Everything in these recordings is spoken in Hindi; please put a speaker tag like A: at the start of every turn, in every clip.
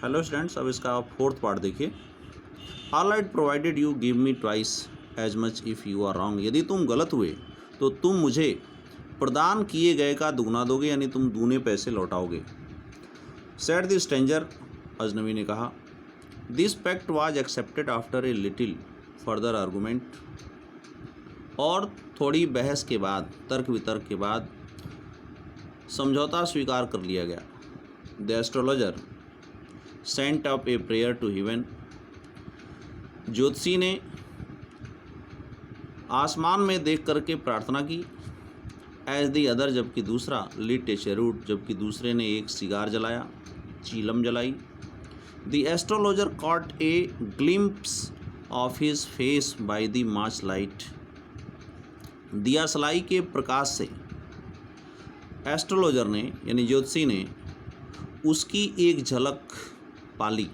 A: हेलो स्टूडेंट्स, अब इसका फोर्थ पार्ट देखिए। All right provided you give me twice as much if you are wrong. यदि तुम गलत हुए तो तुम मुझे प्रदान किए गए का दुगना दोगे, यानी तुम दूने पैसे लौटाओगे। सेड द स्ट्रेंजर, अजनबी ने कहा। This pact was accepted after a little further argument. और थोड़ी बहस के बाद, तर्क वितर्क के बाद समझौता स्वीकार कर लिया गया। The astrologer sent up a prayer to heaven. ज्योतिषी ने आसमान में देख करके प्रार्थना की। एज दी अदर, जबकि दूसरा, लिट ए चेरूट, जबकि दूसरे ने एक सिगार जलाया, चीलम जलाई। The astrologer caught a glimpse of his face by the match light. दिया सलाई के प्रकाश से एस्ट्रोलॉजर ने, यानी ज्योतिषी ने, उसकी एक झलक पाली।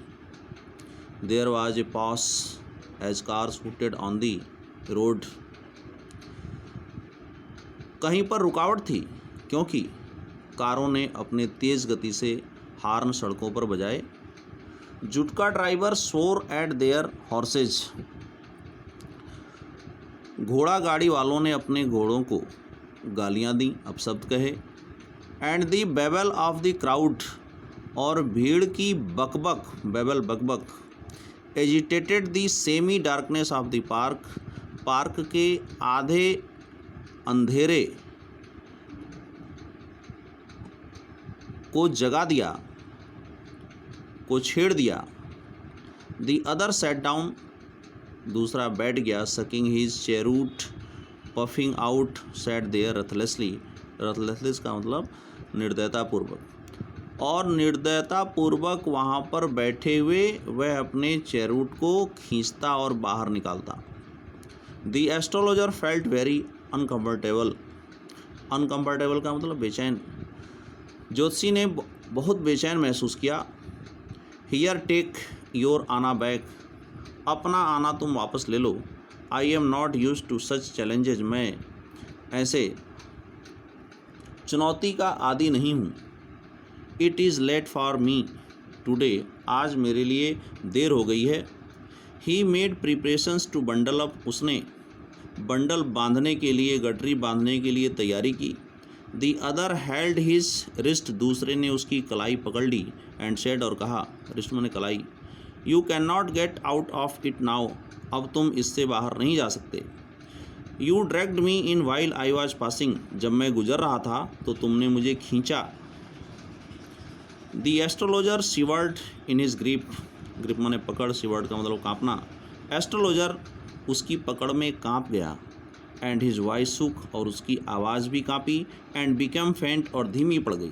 A: There was a pause as cars hooted on the road. कहीं पर रुकावट थी क्योंकि कारों ने अपने तेज गति से हार्न सड़कों पर बजाए। जुटका ड्राइवर सोर एट देयर हॉर्सेज। घोड़ा गाड़ी वालों ने अपने घोड़ों को गालियां दी, अपशब्द कहे। And the babble of the crowd, और भीड़ की बकबक, बेबल बकबक, agitated the semi darkness of the park. Park के आधे अंधेरे को जगा दिया, को छेड़ दिया। द अदर सेट डाउन, दूसरा बैठ गया। Sucking his cheroot, puffing out, sat there ruthlessly. Ruthlessly का मतलब निर्दयतापूर्वक, और निर्दयतापूर्वक वहाँ पर बैठे हुए वह अपने चेरूट को खींचता और बाहर निकालता। The astrologer felt very uncomfortable. Uncomfortable का मतलब बेचैन। ज्योतिषी ने बहुत बेचैन महसूस किया। Here take your anna back, अपना आना तुम वापस ले लो। I am not used to such challenges, मैं ऐसे चुनौती का आदी नहीं हूँ। It is late for me today, आज मेरे लिए देर हो गई है। He made preparations to bundle up, उसने बंडल बांधने के लिए, गठरी बांधने के लिए तैयारी की। The other held his wrist, दूसरे ने उसकी कलाई पकड़ ली। एंड सेड, और कहा, रिस्ट माने कलाई, you can not get out of it now, अब तुम इससे बाहर नहीं जा सकते। You dragged me in while I was passing, जब मैं गुजर रहा था तो तुमने मुझे खींचा। The astrologer शिवर्ड in his grip, grip माने पकड़, शिवर्ड का मतलब कांपना। एस्ट्रोलॉजर उसकी पकड़ में कांप गया। एंड हिज वॉइस सुक, और उसकी आवाज़ भी कांपी। एंड बिकम फेंट, और धीमी पड़ गई।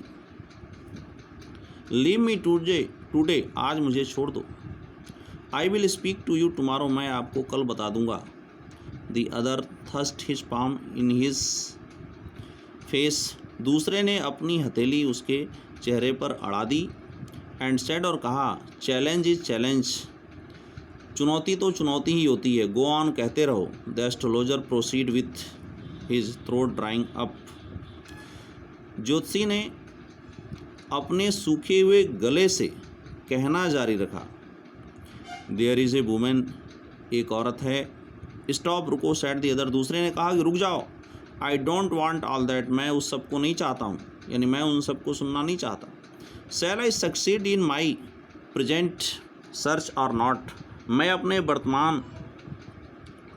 A: लीव मी टुडे, आज मुझे छोड़ दो। I will speak to you tomorrow, मैं आपको कल बता दूंगा। The other thrust his palm in his face, दूसरे ने अपनी हथेली उसके चेहरे पर अड़ा दी। एंड सेड, और कहा, चैलेंज इज चैलेंज, चुनौती तो चुनौती ही होती है। गो ऑन, कहते रहो। The astrologer proceed with his throat drawing up, ज्योतिषी ने अपने सूखे हुए गले से कहना जारी रखा। देयर इज़ ए वुमेन, एक औरत है। स्टॉप, रुको। सेड द अदर, दूसरे ने कहा कि रुक जाओ। I don't want all that, मैं उस सब को नहीं चाहता हूँ, यानी मैं उन सबको सुनना नहीं चाहता। Shall I succeed in my present search or not, मैं अपने वर्तमान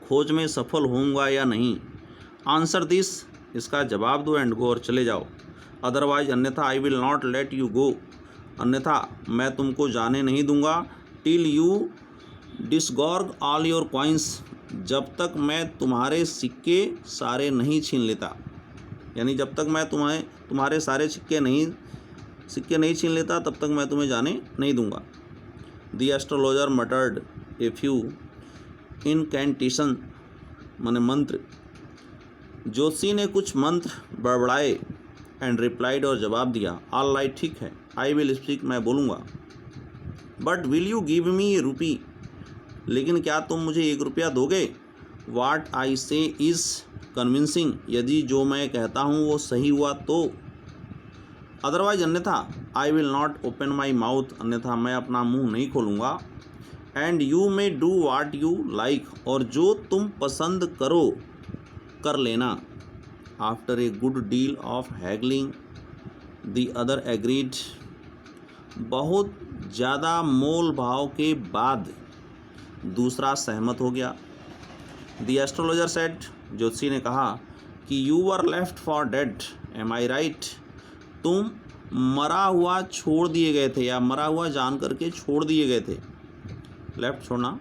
A: खोज में सफल होऊंगा या नहीं। आंसर दिस, इसका जवाब दो। एंड गो, और चले जाओ। अदरवाइज, अन्यथा। I will not let you go, अन्यथा मैं तुमको जाने नहीं दूंगा। Till you disgorge all your coins, जब तक मैं तुम्हारे सिक्के सारे नहीं छीन लेता, यानी जब तक मैं तुम्हारे सारे सिक्के नहीं छीन लेता, तब तक मैं तुम्हें जाने नहीं दूंगा। The astrologer muttered a few incantation, माने मंत्र, ज्योतिषी ने कुछ मंत्र बड़बड़ाए। एंड रिप्लाइड, और जवाब दिया, ऑल राइट, ठीक है। आई विल स्पीक, मैं बोलूँगा। But will you give me a rupee, लेकिन क्या तुम मुझे 1 रुपया दोगे। वाट आई से इज़ कन्विंसिंग, यदि जो मैं कहता हूँ वो सही हुआ तो। अदरवाइज अन्यथा I will not open my mouth, अन्यथा मैं अपना मुंह नहीं खोलूँगा। And you may do what you like, और जो तुम पसंद करो कर लेना। After a good deal of haggling the other agreed, बहुत ज़्यादा मोल भाव के बाद दूसरा सहमत हो गया। द एस्ट्रोलॉजर सेड, ज्योतिषी ने कहा कि you were left for dead, am I right, तुम मरा हुआ छोड़ दिए गए थे, या मरा हुआ जान करके छोड़ दिए गए थे। लेफ्ट छोड़ना।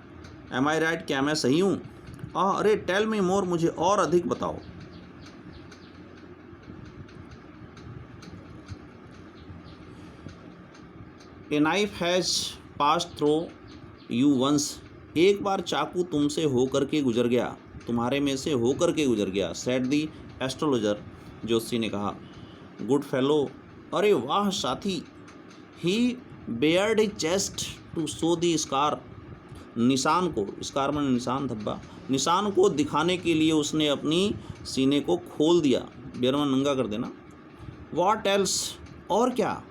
A: एम आई राइट, क्या मैं सही हूँ? अरे टेल मी मोर, मुझे और अधिक बताओ। A knife has pass through you once, एक बार चाकू तुमसे होकर के गुजर गया, तुम्हारे में से होकर के गुजर गया। सेड दी एस्ट्रोलॉजर, ज्योतिषी ने कहा। गुड फेलो, अरे वाह साथी। He bared a chest to show the scar, निशान को, स्कार में निशान, धब्बा, निशान को दिखाने के लिए उसने अपनी सीने को खोल दिया। बेयर में नंगा कर देना। व्हाट एल्स, और क्या?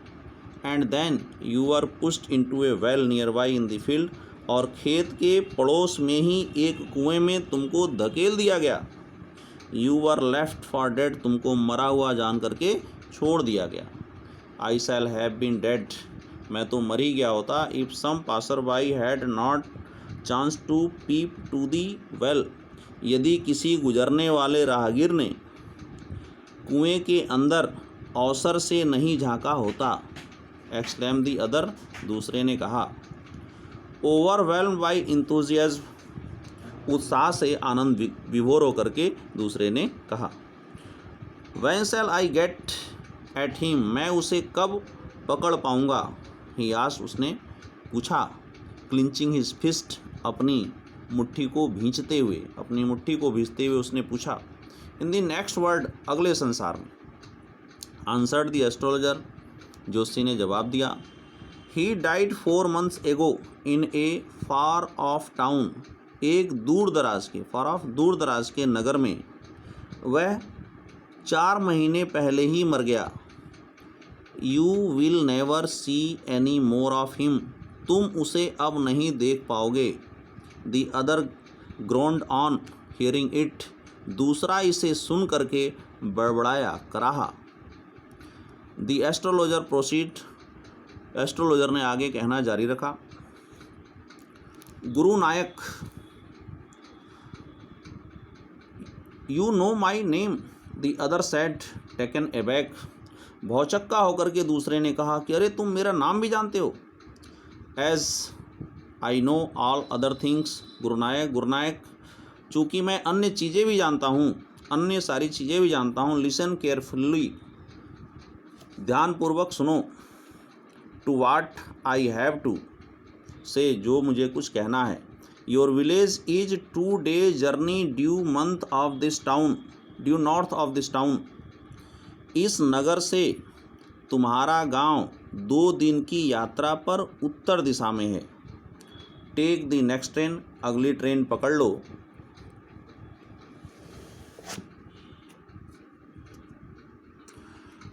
A: And then you are pushed into a well nearby in the field, और खेत के पड़ोस में ही एक कुएं में तुमको धकेल दिया गया। You are left for dead, तुमको मरा हुआ जान करके छोड़ दिया गया। I shall have been dead, मैं तो मर ही गया होता। If some passer by had not chance to peep to the well, यदि किसी गुजरने वाले राहगीर ने कुएं के अंदर अवसर से नहीं झांका होता। एक्सक्लेम दी अदर, दूसरे ने कहा। ओवरवेल्म्ड बाई इंथुजियाज्म, उत्साह से आनंद विभोर होकर के दूसरे ने कहा। When shall I get at him, मैं उसे कब पकड़ पाऊंगा। ही आस्क्ड, उसने पूछा। क्लिंचिंग हिज फिस्ट, अपनी मुट्ठी को भींचते हुए, अपनी मुट्ठी को भींचते हुए उसने पूछा। इन द नेक्स्ट वर्ल्ड, अगले संसार में। आंसर्ड द एस्ट्रोलॉजर, ज्योतिषी ने जवाब दिया। ही डाइड 4 months एगो इन ए फार ऑफ टाउन, एक दूर दराज के, फार ऑफ दूर दराज के नगर में वह 4 महीने पहले ही मर गया। You will never see any more of him, तुम उसे अब नहीं देख पाओगे। The other groaned on hearing it, दूसरा इसे सुन करके बड़बड़ाया, कराहा। द एस्ट्रोलॉजर प्रोसीड, एस्ट्रोलॉजर ने आगे कहना जारी रखा। Guru Nayak, you know my name, the other said taken aback, भौचक्का होकर के दूसरे ने कहा कि अरे तुम मेरा नाम भी जानते हो। As I know all other things, Guru Nayak, चूँकि मैं अन्य चीज़ें भी जानता हूँ, अन्य सारी चीज़ें भी जानता हूँ। लिसन केयरफुली, ध्यानपूर्वक सुनो। To what I have to say, जो मुझे कुछ कहना है। Your village is 2 days journey due month of this town, due north of this town, इस नगर से तुम्हारा गांव 2 दिन की यात्रा पर उत्तर दिशा में है। टेक द नेक्स्ट ट्रेन, अगली ट्रेन पकड़ लो।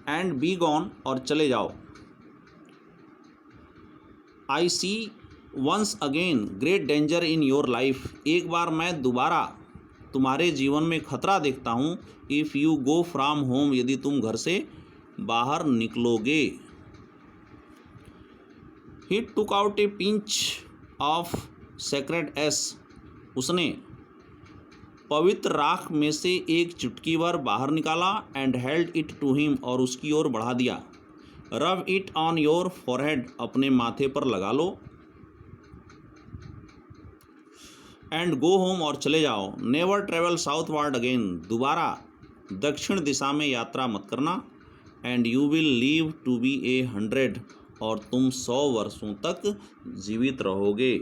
A: एंड बी गॉन, और चले जाओ। I see once again great danger in your life, एक बार मैं दोबारा तुम्हारे जीवन में खतरा देखता हूँ। If you go from home, यदि तुम घर से बाहर निकलोगे। He took out a pinch of sacred ash, उसने पवित्र राख में से एक चुटकी भर बाहर निकाला। And held it to him, और उसकी ओर बढ़ा दिया। Rub it on your forehead, अपने माथे पर लगा लो। एंड गो होम, और चले जाओ। नेवर ट्रेवल साउथवर्ड अगेन, दोबारा दक्षिण दिशा में यात्रा मत करना। And you will live to be 100, और तुम 100 वर्षों तक जीवित रहोगे।